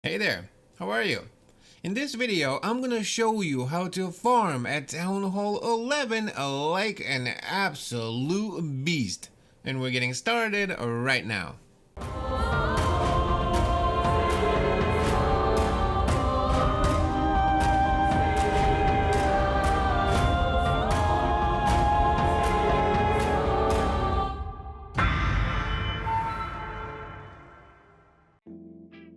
Hey there, how are you? In this video, I'm gonna show you how to farm at Townhall 11 like an absolute beast. And we're getting started right now.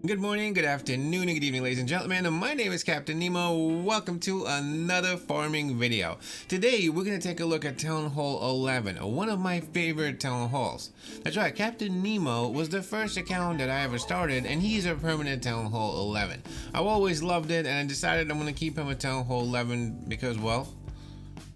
Good morning, good afternoon, and good evening, ladies and gentlemen. My name is Captain Nemo. Welcome to another farming video. Today, we're going to take a look at Townhall 11, one of my favorite town halls. That's right, Captain Nemo was the first account that I ever started, and he's a permanent Townhall 11. I've always loved it, and I decided I'm going to keep him at Townhall 11 because, well,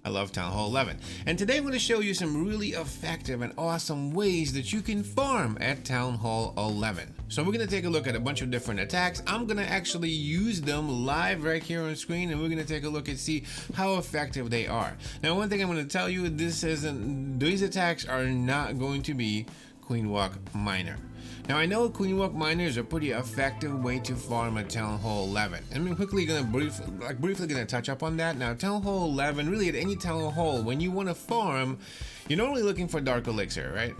I love Townhall 11. And today I'm going to show you some really effective and awesome ways that you can farm at Townhall 11. So we're going to take a look at a bunch of different attacks. I'm going to actually use them live right here on screen, and we're going to take a look and see how effective they are. Now, one thing I'm going to tell you, these attacks are not going to be Queen Walk Miner. Now, I know Queen Walk Miner is a pretty effective way to farm at Townhall 11. I'm quickly gonna briefly gonna touch up on that. Now, Townhall 11, really at any town hall, when you want to farm, you're normally looking for Dark Elixir, right?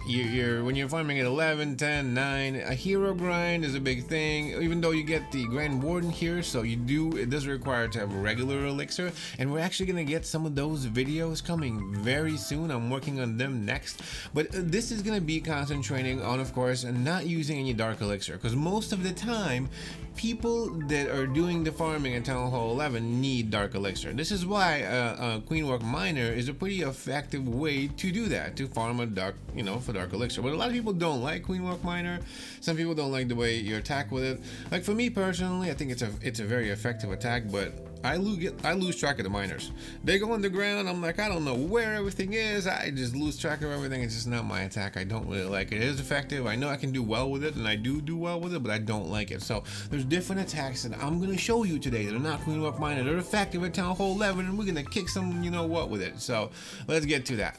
When you're farming at 11, 10, 9, a hero grind is a big thing. Even though you get the Grand Warden here, so it does require to have a regular elixir, and we're actually gonna get some of those videos coming very soon. I'm working on them next, but this is gonna be concentrating on, of course, not using any Dark Elixir, because most of the time people that are doing the farming at Townhall 11 need Dark Elixir. This is why Queen Walk Miner is a pretty effective way to do that, to farm a dark, for Dark Elixir. But a lot of people don't like Queen Walk Miner. Some people don't like the way you attack with it. Like for me personally, I think it's a very effective attack, but I lose track of the miners. They go underground. I'm like, I don't know where everything is. I just lose track of everything. It's just not my attack. I don't really like it. It is effective. I know I can do well with it, and I do well with it, but I don't like it. So there's different attacks that I'm gonna show you today that are not Queen Walk Miner. They're effective at Townhall 11, and we're gonna kick some, with it. So let's get to that.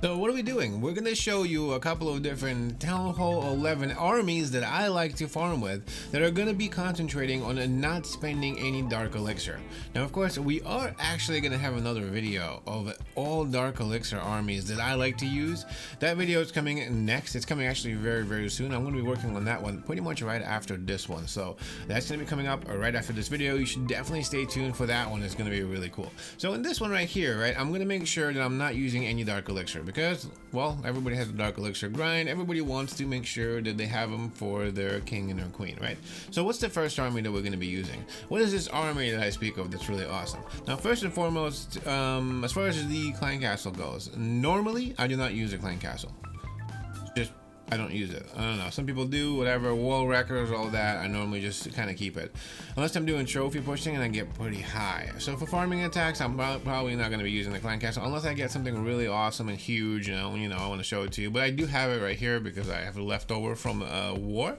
So what are we doing? We're going to show you a couple of different Townhall 11 armies that I like to farm with that are going to be concentrating on not spending any Dark Elixir. Now, of course, we are actually going to have another video of all Dark Elixir armies that I like to use. That video is coming next. It's coming actually very, very soon. I'm going to be working on that one pretty much right after this one. So that's going to be coming up right after this video. You should definitely stay tuned for that one. It's going to be really cool. So in this one right here, right, I'm going to make sure that I'm not using any Dark Elixir, because, well, everybody has a Dark Elixir grind. Everybody wants to make sure that they have them for their king and their queen, right? So what's the first army that we're going to be using? What is this army that I speak of that's really awesome? Now, first and foremost, as far as the clan castle goes, normally I do not use a clan castle. I don't use it. I don't know. Some people do, whatever, wall wreckers, all that. I normally just kind of keep it. Unless I'm doing trophy pushing and I get pretty high. So for farming attacks, I'm probably not going to be using the clan castle unless I get something really awesome and huge, I want to show it to you. But I do have it right here because I have a leftover from war.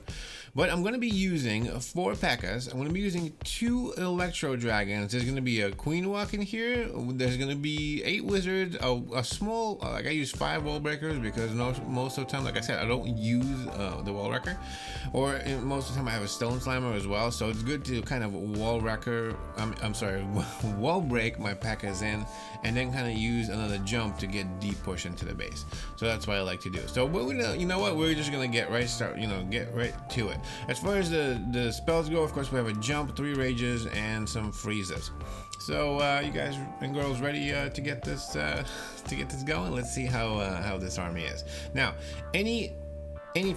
But I'm going to be using 4 P.E.K.K.A.s. I'm going to be using 2 Electro Dragons. There's going to be a Queen Walk in here. There's going to be 8 Wizards. A small, like I use 5 Wall Breakers because most of the time, like I said, I don't use the Wall Wrecker. Or most of the time I have a Stone Slammer as well. So it's good to kind of Wall Wrecker, Wall Break my P.E.K.K.A.s in, and then kind of use another jump to get deep push into the base. So that's what I like to do. So we're gonna, we're just gonna get right to it. As far as the spells go, of course, we have a jump, 3 rages, and some freezes. So you guys and girls ready to get this going? Let's see how this army is. Now, any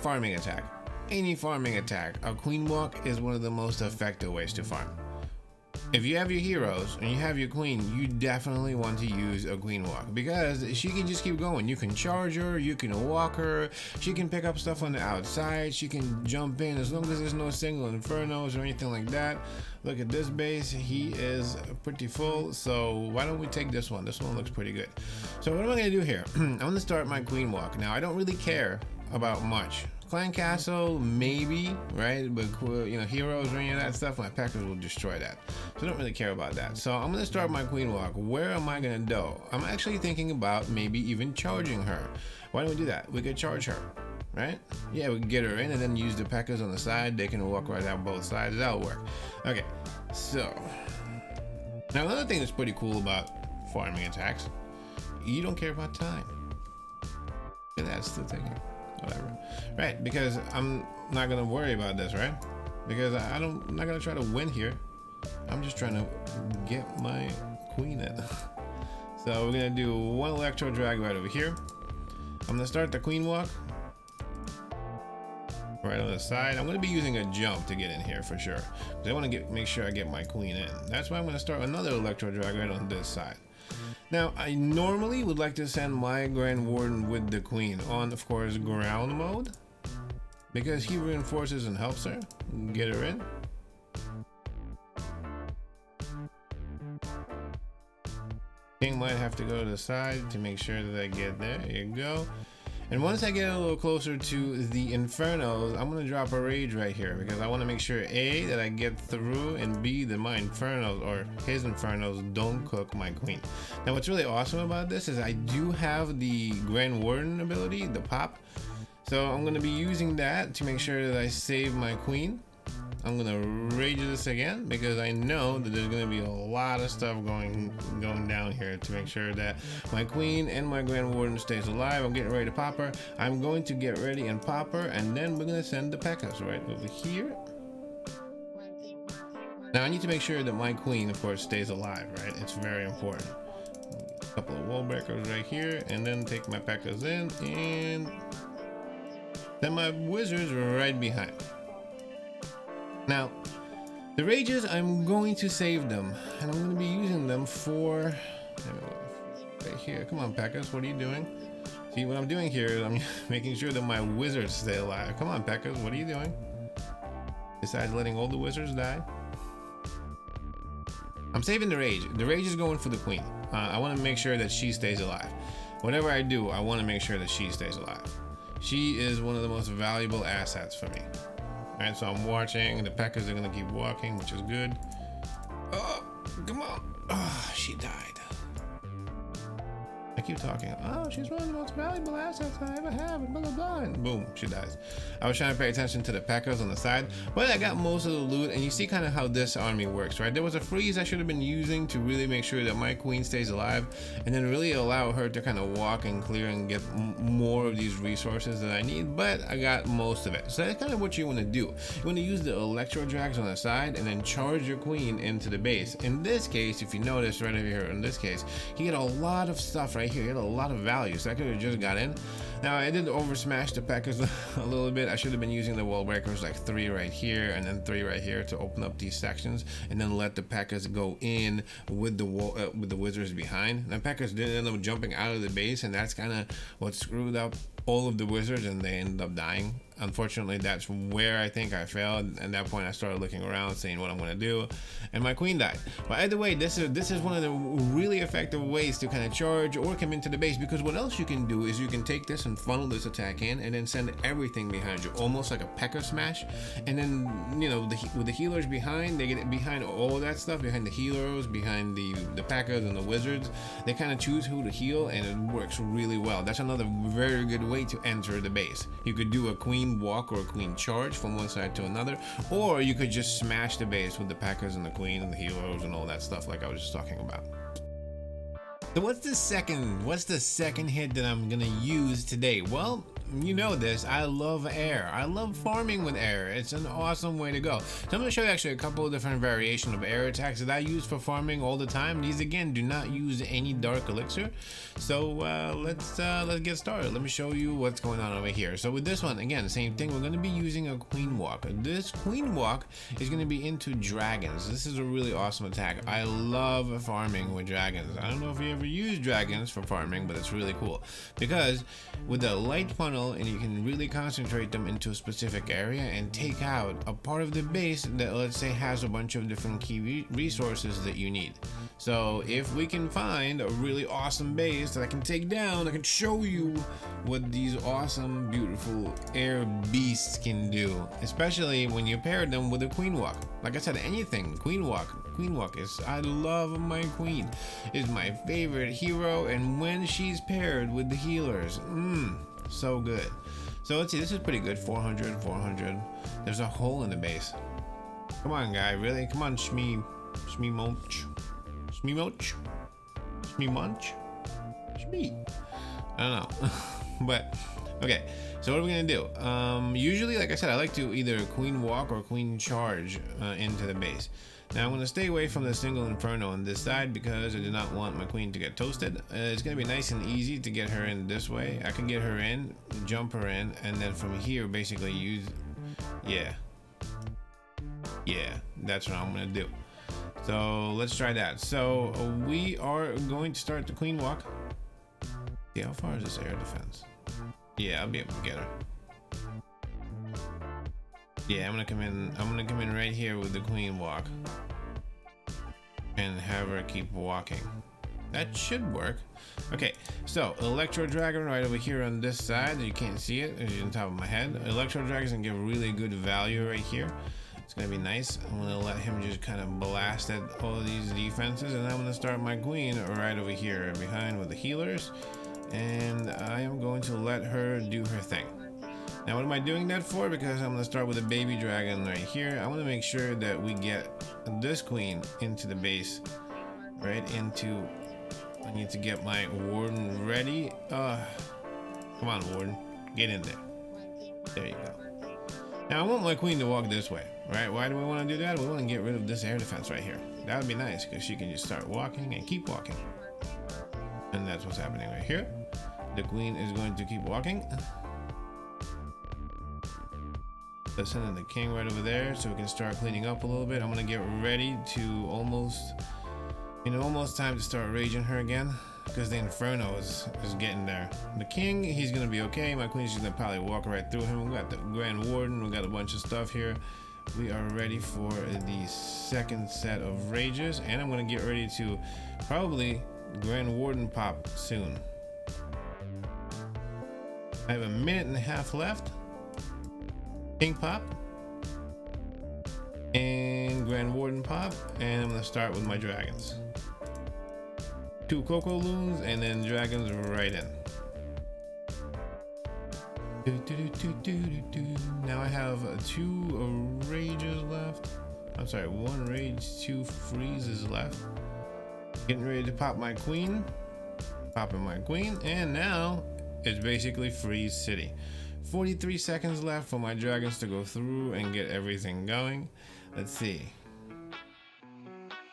farming attack, a Queen Walk is one of the most effective ways to farm. If you have your heroes and you have your queen, you definitely want to use a Queen Walk because she can just keep going. You can charge her, you can walk her, she can pick up stuff on the outside, she can jump in as long as there's no single infernos or anything like that. Look at this base, he is pretty full, so why don't we take this one? This one looks pretty good. So what am I going to do here? I'm going to start my Queen Walk. Now, I don't really care about much. Clan Castle, maybe, right? But heroes or any of that stuff, my Packers will destroy that. So I don't really care about that. So I'm gonna start my Queen Walk. Where am I gonna go? I'm actually thinking about maybe even charging her. Why don't we do that? We could charge her. right? Yeah, we can get her in and then use the P.E.K.K.A.s on the side. They can walk right down both sides. That'll work. Okay, so now another thing that's pretty cool about farming attacks, you don't care about time. Look at that, still taking whatever. Right, because I'm not gonna worry about this, right? Because I'm not gonna try to win here. I'm just trying to get my queen in. So we're gonna do one electro drag right over here. I'm gonna start the queen walk right on the side. I'm gonna be using a jump to get in here for sure, because I want to make sure I get my queen in. That's why I'm gonna start another electro drag right on this side. Now, I normally would like to send my Grand Warden with the queen on, of course, ground mode, because he reinforces and helps her get her in. King might have to go to the side to make sure that I get there. There you go. And once I get a little closer to the Infernos, I'm gonna drop a rage right here, because I want to make sure A, that I get through, and B, that my Infernos, or his Infernos, don't cook my queen. Now what's really awesome about this is I do have the Grand Warden ability, the pop. So I'm gonna be using that to make sure that I save my queen. I'm gonna rage this again, because I know that there's gonna be a lot of stuff going down here to make sure that my queen and my Grand Warden stays alive. I'm getting ready to pop her. I'm going to get ready and pop her, and then we're gonna send the P.E.K.K.A.s right over here. Now I need to make sure that my queen, of course, stays alive, right? It's very important. A couple of wall breakers right here, and then take my P.E.K.K.A.s in, and then my wizards right behind. Now, the rages, I'm going to save them, and I'm going to be using them for right here. Come on, P.E.K.K.A.s, what are you doing? See, what I'm doing here is I'm making sure that my wizards stay alive. Come on, P.E.K.K.A.s, what are you doing? Besides letting all the wizards die? I'm saving the rage. The rage is going for the queen. I want to make sure that she stays alive. Whatever I do, I want to make sure that she stays alive. She is one of the most valuable assets for me. Alright, so I'm watching. The P.E.K.K.A.s are gonna keep walking, which is good. Oh, come on. Oh, she died. I keep talking. Oh, she's one of the most valuable assets I ever have, and blah blah blah. And boom, she dies. I was trying to pay attention to the P.E.K.K.A.s on the side, but I got most of the loot, and you see kind of how this army works, right? There was a freeze I should have been using to really make sure that my queen stays alive, and then really allow her to kind of walk and clear and get more of these resources that I need, but I got most of it. So that's kind of what you want to do. You want to use the electro drags on the side and then charge your queen into the base. In this case, if you notice right over here, in this case, he had a lot of stuff right here. He had a lot of value, so I could have just got in. Now I did over smash the P.E.K.K.A.s a little bit. I should have been using the wall breakers, like 3 right here and then 3 right here, to open up these sections, and then let the P.E.K.K.A.s go in with the wall with the wizards behind. Now P.E.K.K.A.s did end up jumping out of the base, and that's kind of what screwed up all of the wizards, and they ended up dying. Unfortunately, that's where I think I failed. At that point, I started looking around, seeing what I'm going to do, and my queen died. But either way, this is one of the really effective ways to kind of charge or come into the base, because what else you can do is you can take this and funnel this attack in, and then send everything behind you, almost like a P.E.K.K.A. smash. And then, you know, with the healers behind, they get behind all of that stuff, behind the healers, behind the P.E.K.K.A.s and the wizards. They kind of choose who to heal, and it works really well. That's another very good way to enter the base. You could do a queen walk or a queen charge from one side to another, or you could just smash the base with the P.E.K.K.A.s and the queen and the healers and all that stuff, like I was just talking about. So what's the second hit that I'm gonna use today? Well, you know this, I love air. I love farming with air. It's an awesome way to go. So I'm going to show you actually a couple of different variations of air attacks that I use for farming all the time. These again do not use any dark elixir. So let's get started. Let me show you what's going on over here. So with this one, again, same thing. We're going to be using a queen walk. This queen walk is going to be into dragons. This is a really awesome attack. I love farming with dragons. I don't know if you ever use dragons for farming, but it's really cool because with the light funnel, and you can really concentrate them into a specific area and take out a part of the base that, let's say, has a bunch of different key resources that you need. So if we can find a really awesome base that I can take down, I can show you what these awesome, beautiful air beasts can do, especially when you pair them with a queen walk. Like I said, anything, queen walk is, I love my queen, is my favorite hero, and when she's paired with the healers, so good. So let's see, this is pretty good. 400, 400. There's a hole in the base. Come on, guy, really? Come on, Shmee Munch. Shmee Munch? Shmee Munch? Shmee. I don't know. But, okay. So what are we gonna do? Usually, like I said, I like to either queen walk or queen charge into the base. Now I'm gonna stay away from the single inferno on this side because I do not want my queen to get toasted. It's gonna be nice and easy to get her in this way. I can get her in, jump her in, and then from here basically use, yeah, that's what I'm gonna do. So let's try that. So we are going to start the queen walk. Yeah, how far is this air defense? Yeah, I'll be able to get her. Yeah, I'm gonna come in right here with the queen walk and have her keep walking. That should work. Okay, so Electro Dragon right over here on this side. You can't see it, it's on top of my head. Electro Dragon's gonna give really good value right here. It's gonna be nice. I'm gonna let him just kind of blast at all of these defenses, and I'm gonna start my queen right over here behind with the healers, and I am going to let her do her thing. Now what am I doing that for? Because I'm gonna start with a baby dragon right here. I want to make sure that we get this queen into the base, right into, I need to get my warden ready. Come on, warden, get in there. There you go. Now I want my queen to walk this way, right? Why do we want to do that? We want to get rid of this air defense right here. That would be nice because she can just start walking and keep walking. And that's what's happening right here. The queen is going to keep walking. Let's send in the king right over there so we can start cleaning up a little bit. I'm gonna get ready to almost time to start raging her again because the inferno is getting there. The king, he's gonna be okay. My queen's just gonna probably walk right through him. We got the grand warden, we got a bunch of stuff here. We are ready for the second set of rages, and I'm gonna get ready to probably grand warden pop soon. I have a minute and a half left. King pop and grand warden pop, and I'm gonna start with my dragons. 2 cocoa loons and then dragons right in. Now I have 2 rages left. I'm sorry, 1 rage, 2 freezes left. Getting ready to pop my queen. Popping my queen, and now it's basically freeze city. 43 seconds left for my dragons to go through and get everything going. Let's see.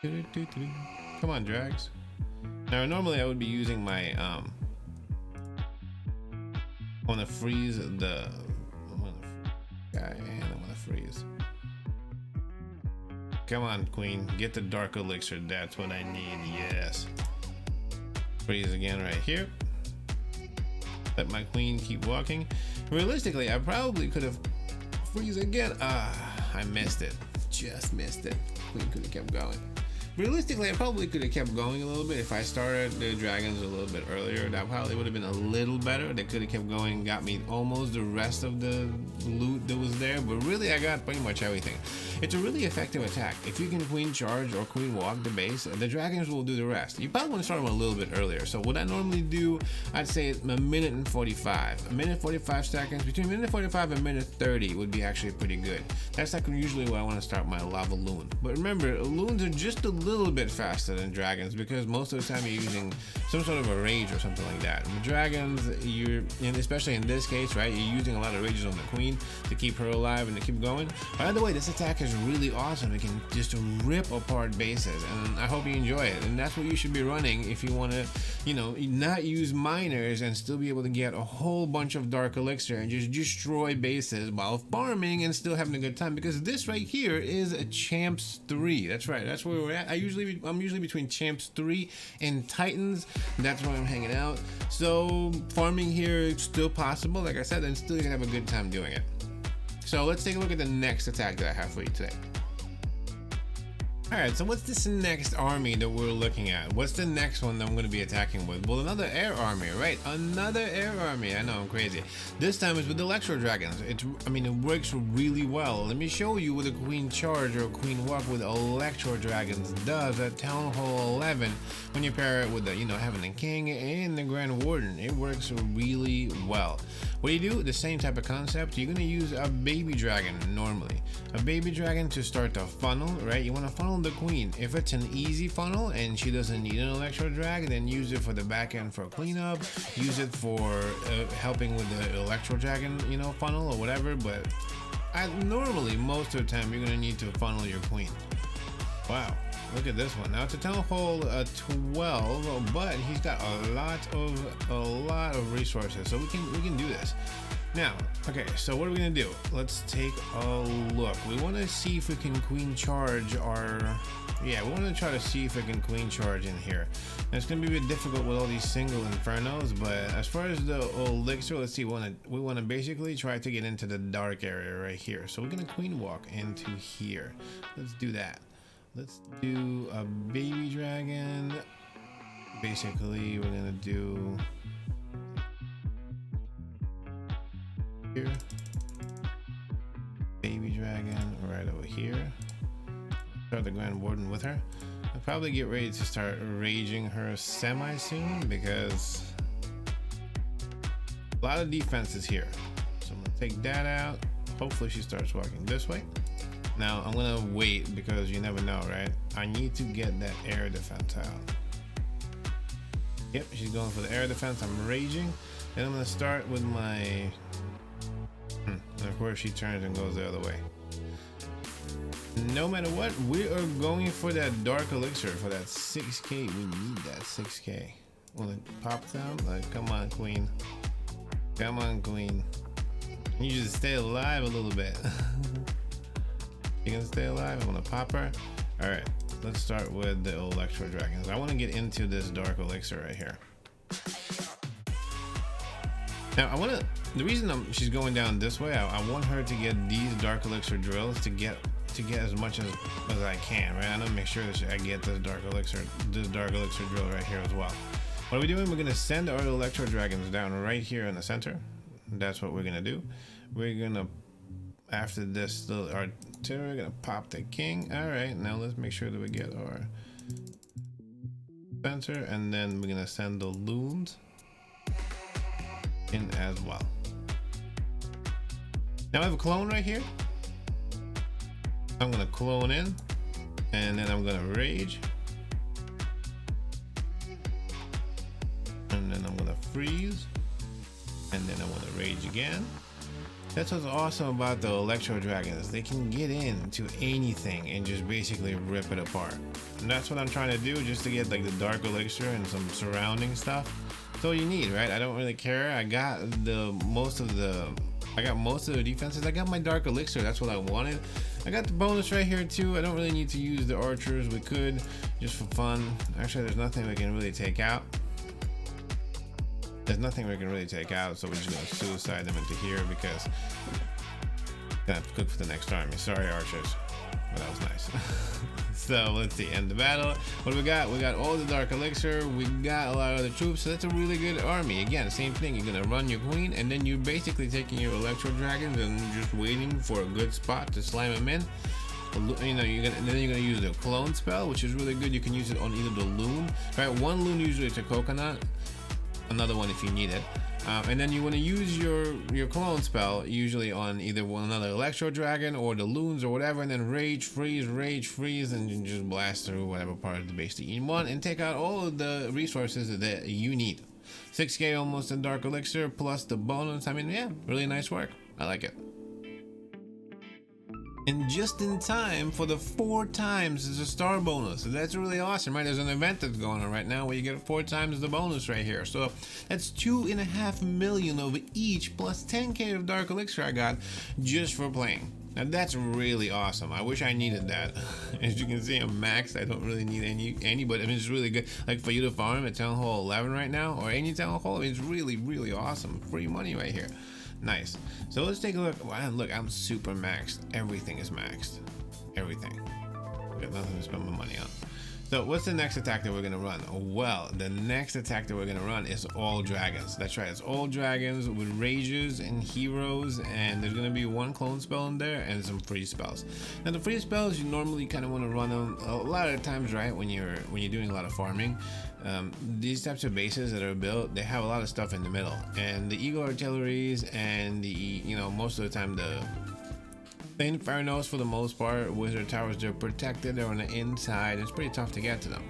Come on, drags. Now normally I would be using my I want to freeze the guy, and I'm gonna freeze. Come on, queen, get the dark elixir. That's what I need. Yes. Freeze again right here. Let my queen keep walking. Realistically, I probably could have freeze again. I missed it. Just missed it. Queen could have kept going. Realistically, I probably could have kept going a little bit if I started the dragons a little bit earlier. That probably would have been a little better. They could have kept going and got me almost the rest of the loot that was there, but really I got pretty much everything. It's a really effective attack. If you can queen charge or queen walk the base, the dragons will do the rest. You probably want to start them a little bit earlier. So what I normally do, I'd say a minute and 45. A minute 45 seconds, between a minute 45 and a minute 30 would be actually pretty good. That's like usually where I want to start my lava loon. But remember, loons are just a little bit faster than dragons because most of the time you're using some sort of a rage or something like that. And dragons, especially in this case, right, you're using a lot of rages on the queen to keep her alive and to keep going. By the way, this attack is really awesome. It can just rip apart bases, and I hope you enjoy it. And that's what you should be running if you want to, not use miners and still be able to get a whole bunch of dark elixir and just destroy bases while farming and still having a good time. Because this right here is a champs 3. That's right. That's where we're at. I'm usually between champs 3 and titans. That's where I'm hanging out. So farming here is still possible, like I said, and still you can have a good time doing it. So let's take a look at the next attack that I have for you today. Alright, so what's this next army that we're looking at? What's the next one that I'm going to be attacking with? Well, another air army, right? Another air army. I know, I'm crazy. This time it's with the Electro Dragons. It works really well. Let me show you what a Queen Charge or a Queen Walk with Electro Dragons does at Townhall 11 when you pair it with the, having the King and the Grand Warden. It works really well. What do you do? The same type of concept. You're gonna use a baby dragon normally. A baby dragon to start the funnel, right? You want to funnel the queen. If it's an easy funnel and she doesn't need an electro drag, then use it for the back end for cleanup. Use it for helping with the electro dragon, you know, funnel or whatever. But normally, most of the time, you're gonna need to funnel your queen. Wow. Look at this one. Now it's a Townhall 12, but he's got a lot of resources, so we can do this. Now, okay, so what are we gonna do? Let's take a look. We want to see if we can queen charge our. Yeah, we want to try to see if we can queen charge in here. Now, it's gonna be a bit difficult with all these single infernos, but as far as the elixir, let's see. We want to basically try to get into the dark area right here. So we're gonna queen walk into here. Let's do that. Let's do a baby dragon. Basically, we're gonna do here. Baby dragon right over here. Start the Grand Warden with her. I'll probably get ready to start raging her semi soon because a lot of defenses here. So I'm gonna take that out. Hopefully she starts walking this way. Now I'm gonna wait because you never know, right? I need to get that air defense out. Yep, she's going for the air defense. I'm raging. Then I'm gonna start with my. And of course she turns and goes the other way. No matter what, we are going for that dark elixir for that 6k. We need that 6k. Will it pop down? Like, come on, queen. Come on, queen. You just stay alive a little bit. You gonna stay alive? I'm gonna pop her. All right, let's start with the electro dragons. I want to get into this dark elixir right here. Now the reason she's going down this way, I want her to get these dark elixir drills to get as much as I can, right? I'm gonna make sure that I get this dark elixir drill right here as well. What are we doing? We're gonna send our electro dragons down right here in the center. That's what we're gonna do. We're gonna, after this little artillery, we're gonna pop the king. All right, now let's make sure that we get our center, and then we're gonna send the loons in as well. Now I have a clone right here. I'm gonna clone in, and then I'm gonna rage, and then I'm gonna freeze, and then I'm gonna rage again. That's what's awesome about the electro dragons. They can get into anything and just basically rip it apart. And that's what I'm trying to do, just to get like the dark elixir and some surrounding stuff. That's all you need, right? I don't really care. I got most of the defenses. I got my dark elixir. That's what I wanted. I got the bonus right here too. I don't really need to use the archers. We could just for fun. Actually, there's nothing we can really take out. So we're just gonna suicide them into here because I'm gonna have to cook for the next army. Sorry, archers, but that was nice. So let's see, end the battle. What do we got? We got all the dark elixir. We got a lot of other troops. So that's a really good army. Again, same thing. You're gonna run your queen, and then you're basically taking your electro dragons and just waiting for a good spot to slam them in. You know, you're gonna use the clone spell, which is really good. You can use it on either the loon, right? One loon usually it's a coconut, another one if you need it. And then you want to use your clone spell usually on either another electro dragon or the loons or whatever, and then rage freeze, and you just blast through whatever part of the base that you want and take out all of the resources that you need. 6k almost in dark elixir plus the bonus. I mean, yeah, really nice work. I like it. And just in time for the 4 times as a star bonus. So that's really awesome, right? There's an event that's going on right now where you get 4 times the bonus right here. So that's 2.5 million over each plus 10k of dark elixir I got just for playing. Now that's really awesome. I wish I needed that. As you can see, I'm maxed. I don't really need any, but I mean, it's really good. Like for you to farm at Townhall 11 right now, or any Townhall, I mean, it's really, really awesome. Free money right here. Nice. So let's take a look. Wow, look, I'm super maxed. Everything is maxed. Everything. I got nothing to spend my money on. So what's the next attack that we're gonna run? Well, the next attack that we're gonna run is all dragons. That's right, it's all dragons with rages and heroes, and there's gonna be one clone spell in there and some free spells. Now the free spells, you normally kind of want to run them a lot of times, right? When you're doing a lot of farming. These types of bases that are built, they have a lot of stuff in the middle, and the Eagle Artilleries and the most of the time the Infernos, for the most part, Wizard Towers, they're protected, they're on the inside. It's pretty tough to get to them.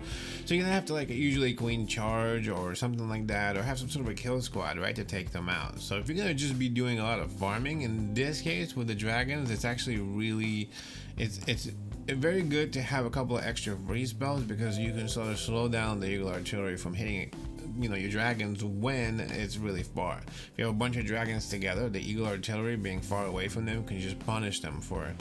So you're gonna have to like usually queen charge or something like that, or have some sort of a kill squad, right, to take them out. So if you're gonna just be doing a lot of farming, in this case with the dragons, it's actually really, it's very good to have a couple of extra free spells, because you can sort of slow down the Eagle Artillery from hitting your dragons when it's really far. If you have a bunch of dragons together, the Eagle Artillery being far away from them can just punish them for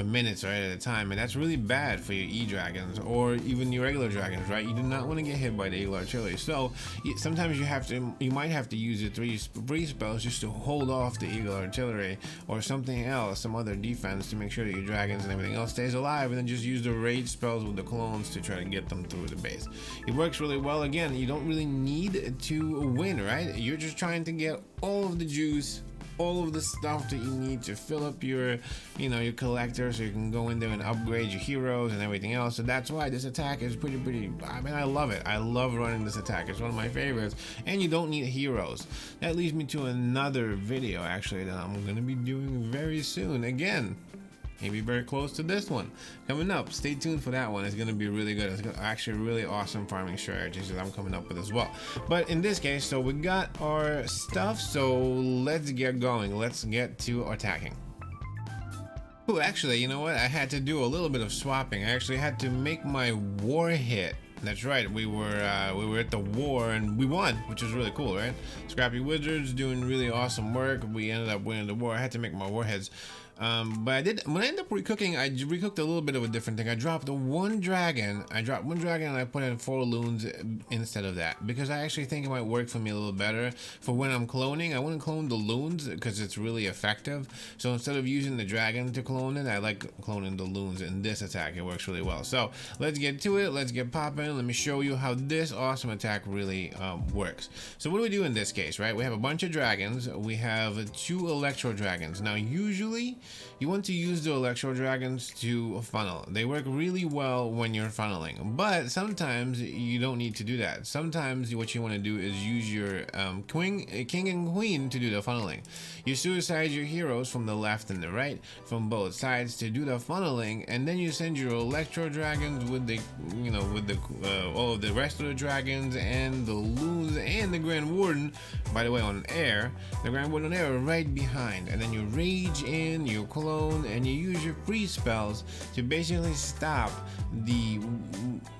minutes right at a time, and that's really bad for your E-dragons or even your regular dragons, right? You do not want to get hit by the Eagle Artillery. So sometimes you might have to use the free spells just to hold off the Eagle Artillery or something else, some other defense, to make sure that your dragons and everything else stays alive, and then just use the rage spells with the clones to try to get them through the base. It works really well. Again, you don't really need to win, right? You're just trying to get all of the juice, all of the stuff that you need to fill up your your collector, so you can go in there and upgrade your heroes and everything else. So that's why this attack is pretty, I mean, I love it. I love running this attack. It's one of my favorites, and you don't need heroes. That leads me to another video actually that I'm going to be doing very soon. Again, maybe very close to this one coming up. Stay tuned for that one. It's going to be really good. It's actually really awesome farming strategies that I'm coming up with as well. But in this case, so we got our stuff, so let's get going. Let's get to attacking. Oh, actually, you know what, I had to do a little bit of swapping. I actually had to make my war hit. That's right, we were at the war and we won, which was really cool, right? Scrappy Wizards doing really awesome work. We ended up winning the war. I had to make my warheads. But when I ended up recooking, I recooked a little bit of a different thing. I dropped one dragon and I put in 4 loons instead of that, because I actually think it might work for me a little better for when I'm cloning. I wouldn't clone the loons because it's really effective. So instead of using the dragon to clone it, I like cloning the loons in this attack. It works really well. So let's get to it. Let's get popping. Let me show you how this awesome attack really works. So what do we do in this case, right? We have a bunch of dragons. We have 2 electro dragons. Now usually you want to use the electro dragons to funnel. They work really well when you're funneling, but sometimes you don't need to do that. Sometimes what you want to do is use your king and queen to do the funneling. You suicide your heroes from the left and the right, from both sides, to do the funneling, and then you send your electro dragons with the all of the rest of the dragons and the loons and the Grand Warden, by the way, on air, the Grand Warden on air right behind, and then you rage in, you clone, and you use your free spells to basically stop the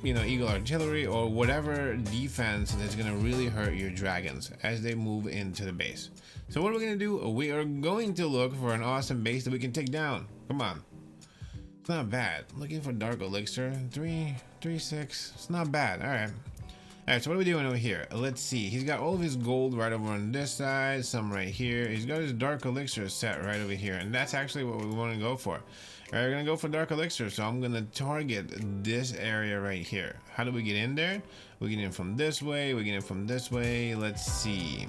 Eagle Artillery or whatever defense that's going to really hurt your dragons as they move into the base. So what are we going to do? We are going to look for an awesome base that we can take down. Come on, it's not bad. Looking for Dark Elixir, 336. It's not bad. Alright, so what are we doing over here? Let's see. He's got all of his gold right over on this side, some right here. He's got his Dark Elixir set right over here, and that's actually what we want to go for. Alright, we're going to go for Dark Elixir, so I'm going to target this area right here. How do we get in there? We get in from this way, we get in from this way. Let's see.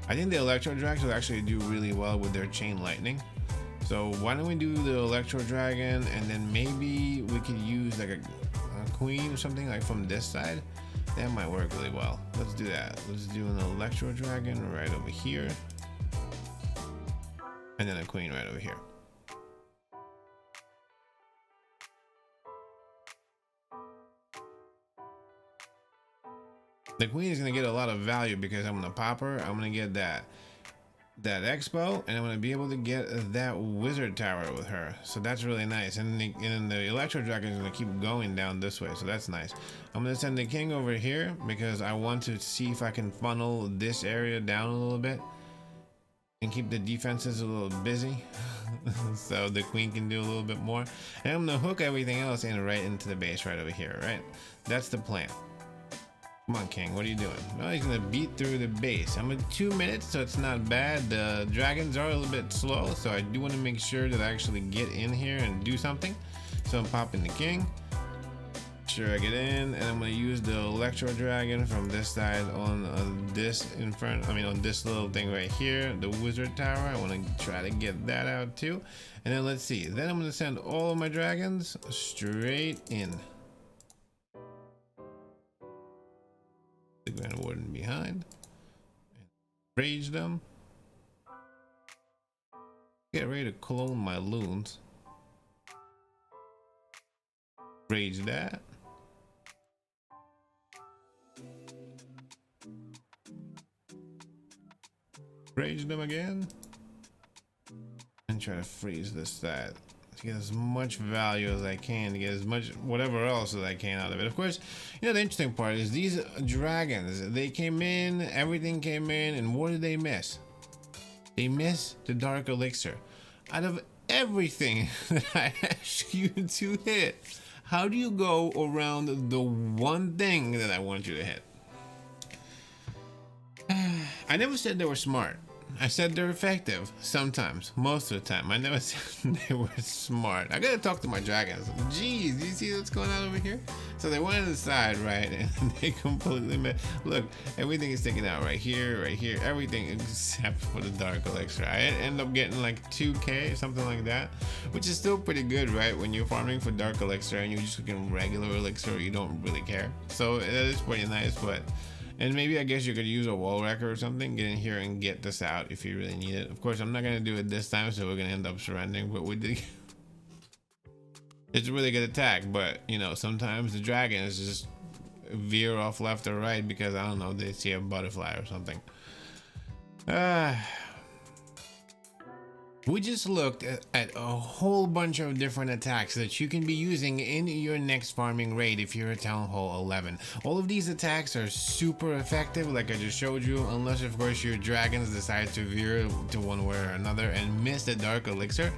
I think the Electro Drags will actually do really well with their Chain Lightning. So why don't we do the Electro Dragon, and then maybe we could use like a queen or something like from this side. That might work really well. Let's do that. Let's do an Electro Dragon right over here, and then a queen right over here. The queen is going to get a lot of value because I'm going to pop her. I'm going to get that expo, and I'm going to be able to get that wizard tower with her. So that's really nice. And the electro dragon is going to keep going down this way, so that's nice. I'm going to send the king over here because I want to see if I can funnel this area down a little bit and keep the defenses a little busy so the queen can do a little bit more. And I'm going to hook everything else in right into the base right over here, right? That's the plan. Come on, king, what are you doing? Well, he's gonna beat through the base. I'm at 2 minutes, so it's not bad. The dragons are a little bit slow, so I do want to make sure that I actually get in here and do something. So I'm popping the king. drag it in, and I'm gonna use the electro dragon from this side on this in front. I mean, on this little thing right here, the wizard tower. I want to try to get that out too. And then let's see. Then I'm gonna send all of my dragons straight in. The Grand Warden behind. Rage them. Get ready to clone my loons. Rage that. Rage them again. And try to freeze this side to get as much value as I can, to get as much whatever else as I can out of it. Of course, you know, the interesting part is these dragons, they came in, everything came in, and what did they miss? They missed the dark elixir. Out of everything that I asked you to hit, how do you go around the one thing that I want you to hit? I never said they were smart. I said they're effective sometimes, most of the time. I never said they were smart. I gotta talk to my dragons. Jeez, do you see what's going on over here? So they went on the side, right, and they completely missed. Look, everything is sticking out right here, everything except for the dark elixir. I end up getting like 2k, something like that, which is still pretty good, right? When you're farming for dark elixir and you're just looking regular elixir, you don't really care. So that is pretty nice, but. And maybe I guess you could use a wall wrecker or something, get in here and get this out if you really need it. Of course, I'm not going to do it this time, so we're going to end up surrendering, but we did. It's a really good attack, but you know, sometimes the dragons just veer off left or right because, I don't know, they see a butterfly or something. We just looked at a whole bunch of different attacks that you can be using in your next farming raid if you're at Townhall 11. All of these attacks are super effective, like I just showed you, unless of course your dragons decide to veer to one way or another and miss the dark elixir.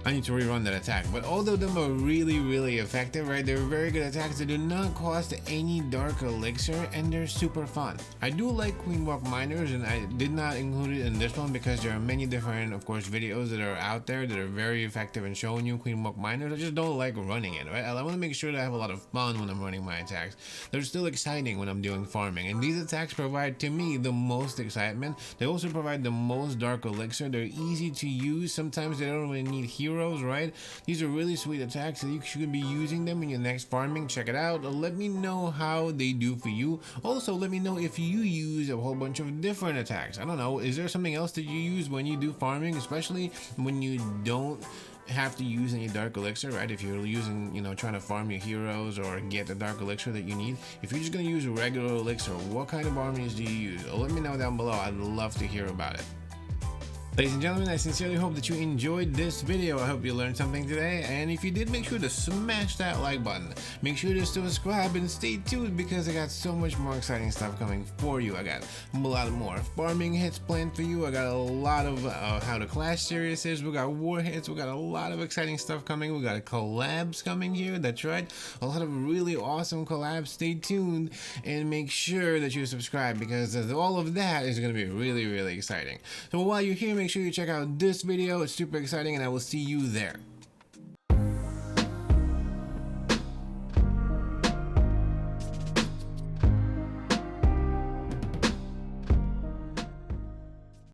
I need to rerun that attack, but all of them are really effective, right? They're very good attacks that do not cost any dark elixir, and they're super fun. I do like Queen Walk Miners, and I did not include it in this one because there are many different, of course, videos that are out there that are very effective in showing you Queen Walk Miners. I just don't like running it, right? I want to make sure that I have a lot of fun when I'm running my attacks. They're still exciting when I'm doing farming, and these attacks provide, to me, the most excitement. They also provide the most dark elixir. They're easy to use. Sometimes they don't really need heroes, right? These are really sweet attacks, and you should be using them in your next farming. Check it out. Let me know how they do for you. Also, let me know if you use a whole bunch of different attacks. I don't know, is there something else that you use when you do farming, especially when you don't have to use any dark elixir, right? If you're using, you know, trying to farm your heroes or get the dark elixir that you need. If you're just gonna use a regular elixir, what kind of armies do you use? Let me know down below. I'd love to hear about it. Ladies and gentlemen, I sincerely hope that you enjoyed this video. I hope you learned something today, and if you did, make sure to smash that like button. Make sure to subscribe and stay tuned because I got so much more exciting stuff coming for you. I got a lot more farming hits planned for you. I got a lot of how to clash series. We got war hits. We got a lot of exciting stuff coming. We got collabs coming here. That's right, a lot of really awesome collabs. Stay tuned and make sure that you subscribe because all of that is going to be really exciting. So while you're here, make sure you check out this video. It's super exciting, and I will see you there.